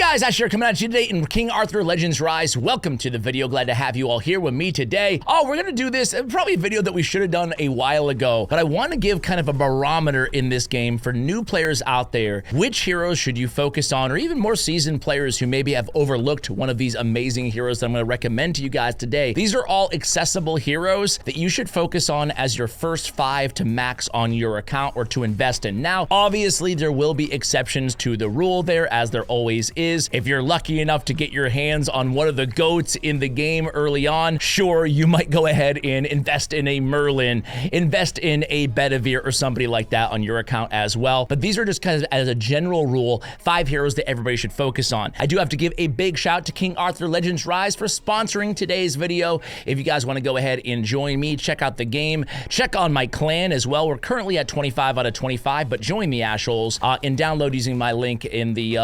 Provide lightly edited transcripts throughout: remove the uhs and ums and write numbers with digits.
guys, Ash here coming at you today in King Arthur Legends Rise. Welcome to the video. Glad to have you all here with me today. We're gonna do this, probably a video that we should have done a while ago, but I want to give kind of a barometer in this game for new players out there. Which heroes should you focus on, or even more seasoned players who maybe have overlooked one of these amazing heroes that I'm gonna recommend to you guys today. These are all accessible heroes that you should focus on as your first 5 to max on your account or to invest in. Now, obviously, there will be exceptions to the rule there, as there always is. If you're lucky enough to get your hands on one of the GOATs in the game early on, sure, you might go ahead and invest in a Merlin, invest in a Bedivere or somebody like that on your account as well. But these are just kind of, as a general rule, 5 heroes that everybody should focus on. I do have to give a big shout to King Arthur Legends Rise for sponsoring today's video. If you guys want to go ahead and join me, check out the game, check on my clan as well. We're currently at 25 out of 25, but join the Ashholes and download using my link in the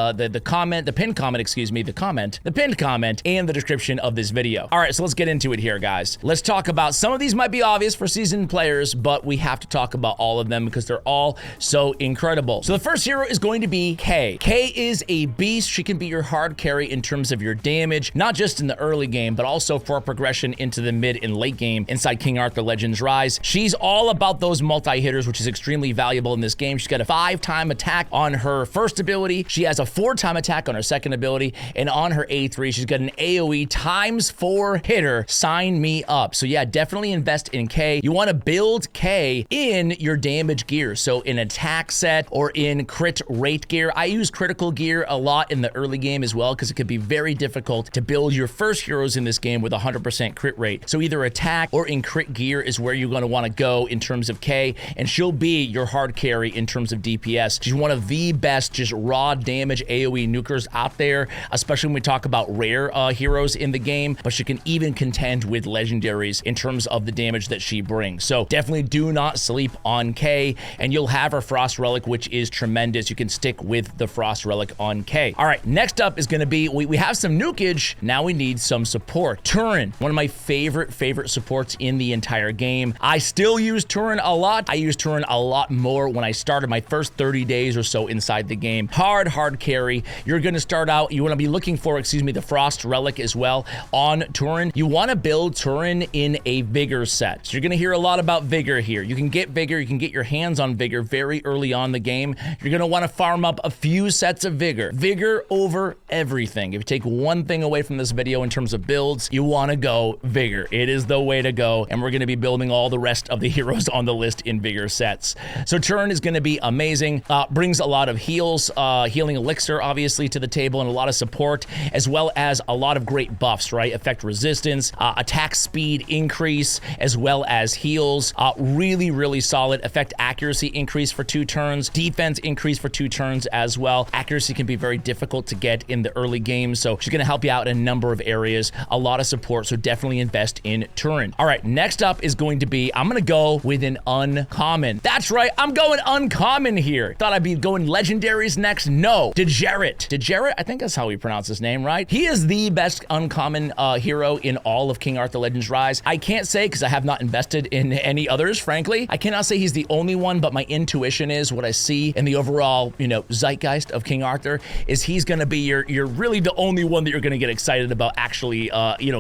pinned comment, and the description of this video. All right, so let's get into it here, guys. Let's talk about, some of these might be obvious for seasoned players, but we have to talk about all of them because they're all so incredible. So the first hero is going to be Kay. Kay is a beast. She can be your hard carry in terms of your damage, not just in the early game, but also for progression into the mid and late game inside King Arthur Legends Rise. She's all about those multi-hitters, which is extremely valuable in this game. She's got a 5-time attack on her first ability. She has a 4-time attack on her second ability, and on her A3, she's got an AoE ×4 hitter. Sign me up. So yeah, definitely invest in Kay. You want to build Kay in your damage gear, so in attack set or in crit rate gear. I use critical gear a lot in the early game as well because it could be very difficult to build your first heroes in this game with 100% crit rate. So either attack or in crit gear is where you're going to want to go in terms of Kay, and she'll be your hard carry in terms of DPS. She's one of the best just raw damage AoE nukers out there, especially when we talk about rare heroes in the game, but she can even contend with legendaries in terms of the damage that she brings. So definitely do not sleep on Kay, and you'll have her Frost Relic, which is tremendous. You can stick with the Frost Relic on Kay. All right, next up is going to be, we have some nukage, now we need some support. Turin, one of my favorite supports in the entire game. I still use Turin a lot. I use Turin a lot more when I started my first 30 days or so inside the game. Hard carry. You're going to start out, you want to be looking for, the Frost Relic as well on Turin. You want to build Turin in a Vigor set. So you're going to hear a lot about Vigor here. You can get Vigor, you can get your hands on Vigor very early on the game. You're going to want to farm up a few sets of Vigor. Vigor over everything. If you take one thing away from this video in terms of builds, you want to go Vigor. It is the way to go, and we're going to be building all the rest of the heroes on the list in Vigor sets. So Turin is going to be amazing. Brings a lot of heals, healing elixir obviously to the table, and a lot of support, as well as a lot of great buffs, right? Effect resistance, attack speed increase, as well as heals. Really solid. Effect accuracy increase for 2 turns, defense increase for 2 turns as well. Accuracy can be very difficult to get in the early game, so she's gonna help you out in a number of areas. A lot of support, so definitely invest in Turin. All right, next up is going to be, I'm gonna go with an uncommon. That's right, I'm going uncommon here. Thought I'd be going legendaries next. No, Djerit. Djerit, I think that's how we pronounce his name, right? He is the best uncommon hero in all of King Arthur Legends Rise. I can't say because I have not invested in any others, frankly. I cannot say he's the only one, but my intuition is what I see in the overall, zeitgeist of King Arthur is he's gonna be you're really the only one that you're gonna get excited about actually,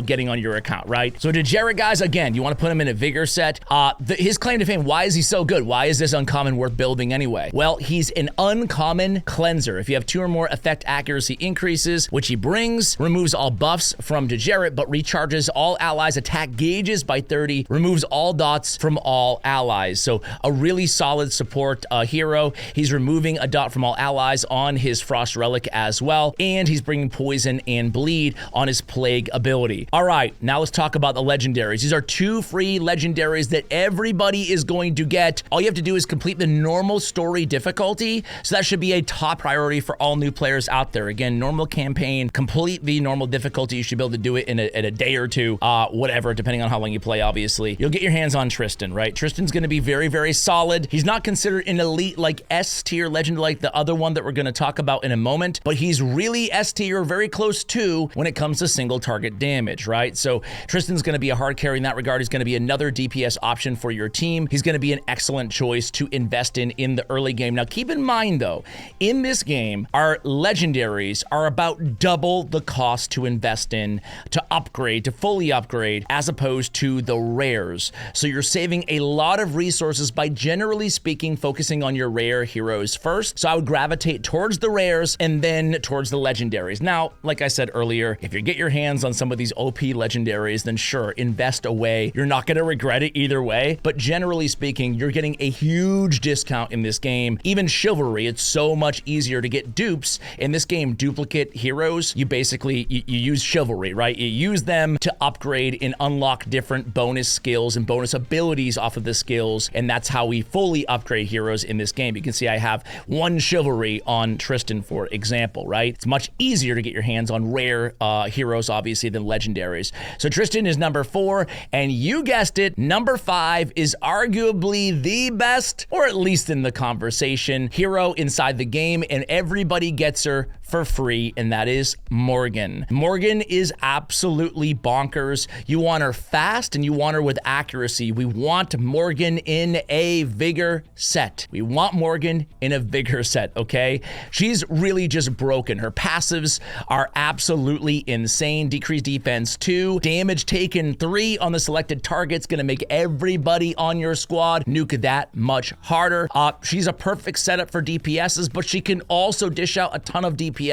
getting on your account, right? So Djerit, guys, again, you want to put him in a Vigor set. His claim to fame, why is he so good? Why is this uncommon worth building anyway? Well, he's an uncommon cleanser. If you have 2 or more effect accuracy increases, which he brings, removes all buffs from Djerit, but recharges all allies' attack gauges by 30, removes all dots from all allies. So a really solid support hero. He's removing a dot from all allies on his Frost Relic as well, and he's bringing poison and bleed on his Plague ability. All right, now let's talk about the legendaries. These are 2 free legendaries that everybody is going to get. All you have to do is complete the normal story difficulty, so that should be a top priority for all new players out there. Again, normal campaign, complete the normal difficulty. You should be able to do it in a day or 2, whatever, depending on how long you play, obviously. You'll get your hands on Tristan, right? Tristan's going to be very solid. He's not considered an elite, like S-tier legend like the other one that we're going to talk about in a moment, but he's really S-tier, very close to when it comes to single target damage, right? So Tristan's going to be a hard carry in that regard. He's going to be another DPS option for your team. He's going to be an excellent choice to invest in the early game. Now, keep in mind, though, in this game, our legendary legendaries are about double the cost to invest in, to upgrade, to fully upgrade, as opposed to the rares. So you're saving a lot of resources by, generally speaking, focusing on your rare heroes first. So I would gravitate towards the rares and then towards the legendaries. Now, like I said earlier, if you get your hands on some of these OP legendaries, then sure, invest away. You're not going to regret it either way. But generally speaking, you're getting a huge discount in this game. Even chivalry, it's so much easier to get dupes in this game. Duplicate heroes, you basically you use chivalry, right? You use them to upgrade and unlock different bonus skills and bonus abilities off of the skills, and that's how we fully upgrade heroes in this game. You can see I have 1 chivalry on Tristan, for example, right? It's much easier to get your hands on rare heroes, obviously, than legendaries. So Tristan is number 4, and you guessed it, number 5 is arguably the best, or at least in the conversation, hero inside the game, and everybody gets her for free, and that is Morgan. Morgan is absolutely bonkers. You want her fast and you want her with accuracy. We want Morgan in a vigor set. We want Morgan in a vigor set, okay? She's really just broken. Her passives are absolutely insane. Decreased defense 2, damage taken 3 on the selected targets, gonna make everybody on your squad nuke that much harder. She's a perfect setup for DPSs, but she can also dish out a ton of DPS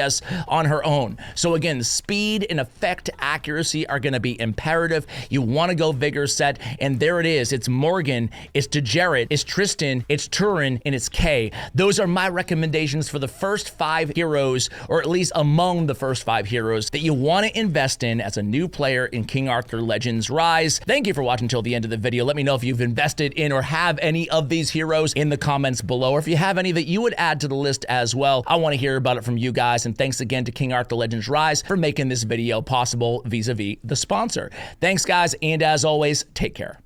on her own. So again, speed and effect accuracy are going to be imperative. You want to go vigor set, and there it is. It's Morgan, it's Djerit, it's Tristan, it's Turin, and it's Kay. Those are my recommendations for the first 5 heroes, or at least among the first 5 heroes that you want to invest in as a new player in King Arthur Legends Rise. Thank you for watching until the end of the video. Let me know if you've invested in or have any of these heroes in the comments below, or if you have any that you would add to the list as well. I want to hear about it from you guys. And thanks again to King Arthur Legends Rise for making this video possible vis-a-vis the sponsor. Thanks, guys, and as always, take care.